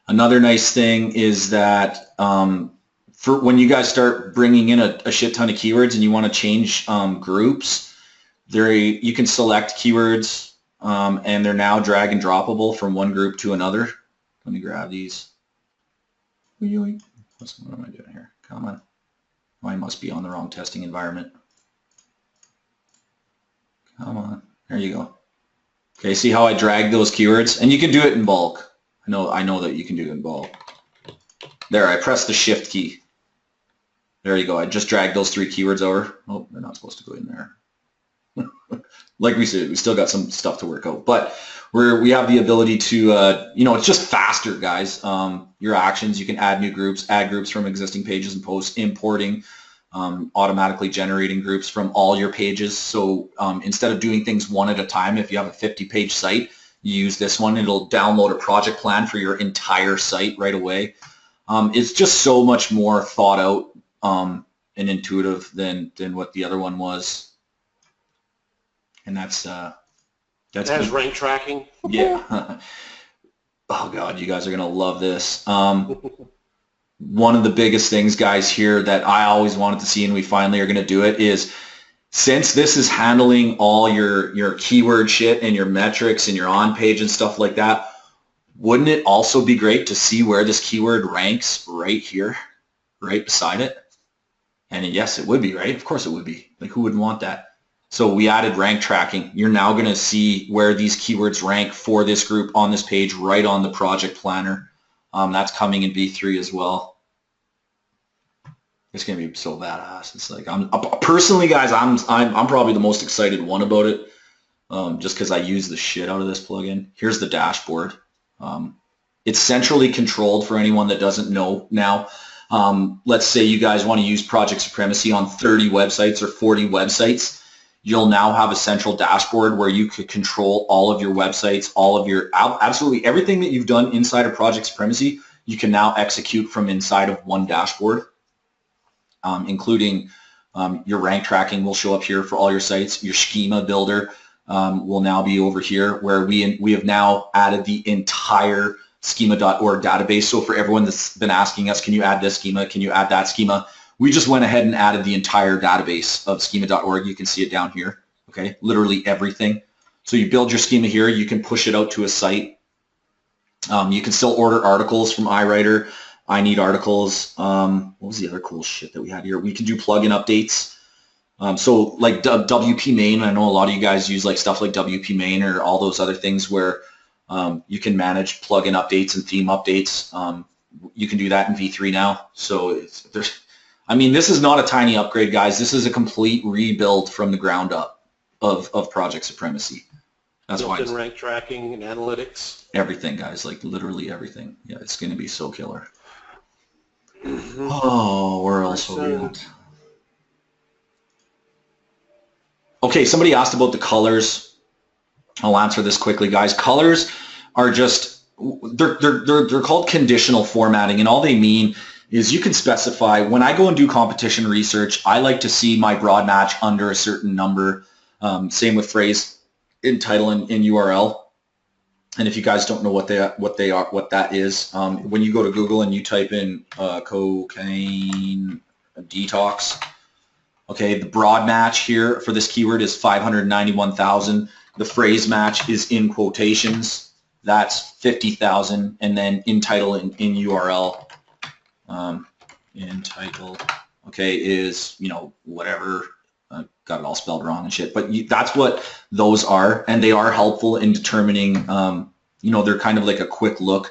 Another nice thing is that for when you guys start bringing in a shit ton of keywords and you want to change groups, you can select keywords and they're now drag and droppable from one group to another. Let me grab these. What am I doing here? Come on. I must be on the wrong testing environment. Come on. There you go. Okay, see how I drag those keywords? And you can do it in bulk. I know that you can do it in bulk. There, I pressed the shift key. There you go. I just dragged those 3 keywords over. Oh, they're not supposed to go in there. Like we said, we still got some stuff to work out. But we have the ability to, it's just faster, guys. Your actions, you can add new groups, add groups from existing pages and posts, importing, automatically generating groups from all your pages. So instead of doing things one at a time, if you have a 50-page site, you use this one. It'll download a project plan for your entire site right away. It's just so much more thought out and intuitive than what the other one was. And that has rank tracking. Yeah. Oh God, you guys are gonna love this. One of the biggest things, guys, here that I always wanted to see, and we finally are gonna do it, is since this is handling all your keyword shit and your metrics and your on page and stuff like that, wouldn't it also be great to see where this keyword ranks right here, right beside it? And yes, it would be, right? Of course it would be. Like, who wouldn't want that? So we added rank tracking. You're now going to see where these keywords rank for this group on this page, right on the project planner. That's coming in V3 as well. It's going to be so badass. It's like, personally, guys, I'm probably the most excited one about it, just because I use the shit out of this plugin. Here's the dashboard. It's centrally controlled for anyone that doesn't know now. Let's say you guys want to use Project Supremacy on 30 websites or 40 websites. You'll now have a central dashboard where you could control all of your websites, all of your, absolutely everything that you've done inside of Project Supremacy, you can now execute from inside of one dashboard, including your rank tracking will show up here for all your sites. Your schema builder will now be over here, where we have now added the entire schema.org database. So for everyone that's been asking us, can you add this schema? Can you add that schema? We just went ahead and added the entire database of schema.org. You can see it down here, okay? Literally everything. So you build your schema here. You can push it out to a site. You can still order articles from iWriter. I need articles. What was the other cool shit that we had here? We can do plugin updates. So like WP main, I know a lot of you guys use like stuff like WP main or all those other things where you can manage plugin updates and theme updates. You can do that in V3 now. So I mean, this is not a tiny upgrade, guys. This is a complete rebuild from the ground up of Project Supremacy. That's why it's rank tracking and analytics. Everything, guys, like literally everything. Yeah, it's going to be so killer. Oh, where else are we at? Okay, somebody asked about the colors. I'll answer this quickly, guys. Colors are just, they're called conditional formatting, and all they mean is you can specify, when I go and do competition research, I like to see my broad match under a certain number. Same with phrase in title and in URL. And if you guys don't know what that is, when you go to Google and you type in cocaine detox, okay, the broad match here for this keyword is 591,000. The phrase match is in quotations. That's 50,000. And then in title and in URL, in title, okay, is, you know, whatever. Got it all spelled wrong and shit, but that's what those are, and they are helpful in determining, you know, they're kind of like a quick look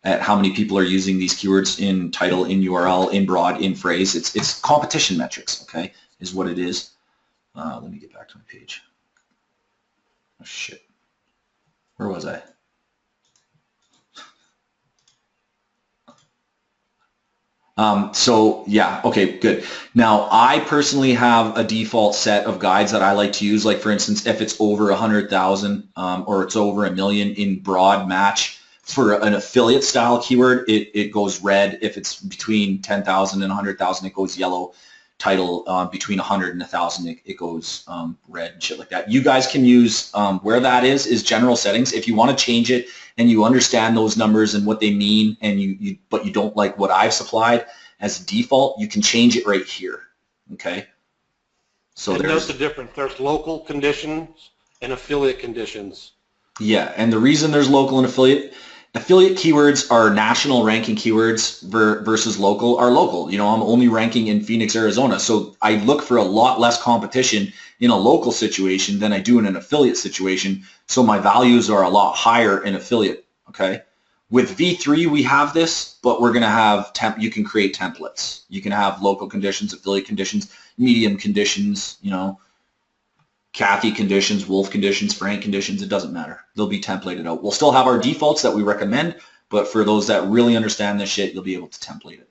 at how many people are using these keywords in title, in URL, in broad, in phrase. It's competition metrics, okay, is what it is. Let me get back to my page. Oh shit, where was I? So yeah, okay, good. Now I personally have a default set of guides that I like to use. Like for instance, if it's over 100,000 or it's over 1 million in broad match for an affiliate style keyword, it goes red. If it's between 10,000 and 100,000, it goes yellow. Title between 100 and 1,000, it goes red and shit like that. You guys can use where that is general settings. If you want to change it and you understand those numbers and what they mean, and but you don't like what I've supplied as default, you can change it right here. Okay. So and note the difference. There's local conditions and affiliate conditions. Yeah, and the reason there's local and affiliate keywords are national ranking keywords versus local are local. You know, I'm only ranking in Phoenix, Arizona, so I look for a lot less competition in a local situation than I do in an affiliate situation, so my values are a lot higher in affiliate, okay? With V3, we have this, but we're going to have, you can create templates. You can have local conditions, affiliate conditions, medium conditions, you know, Kathy conditions, Wolf conditions, Frank conditions, it doesn't matter. They'll be templated out. We'll still have our defaults that we recommend, but for those that really understand this shit, you'll be able to template it.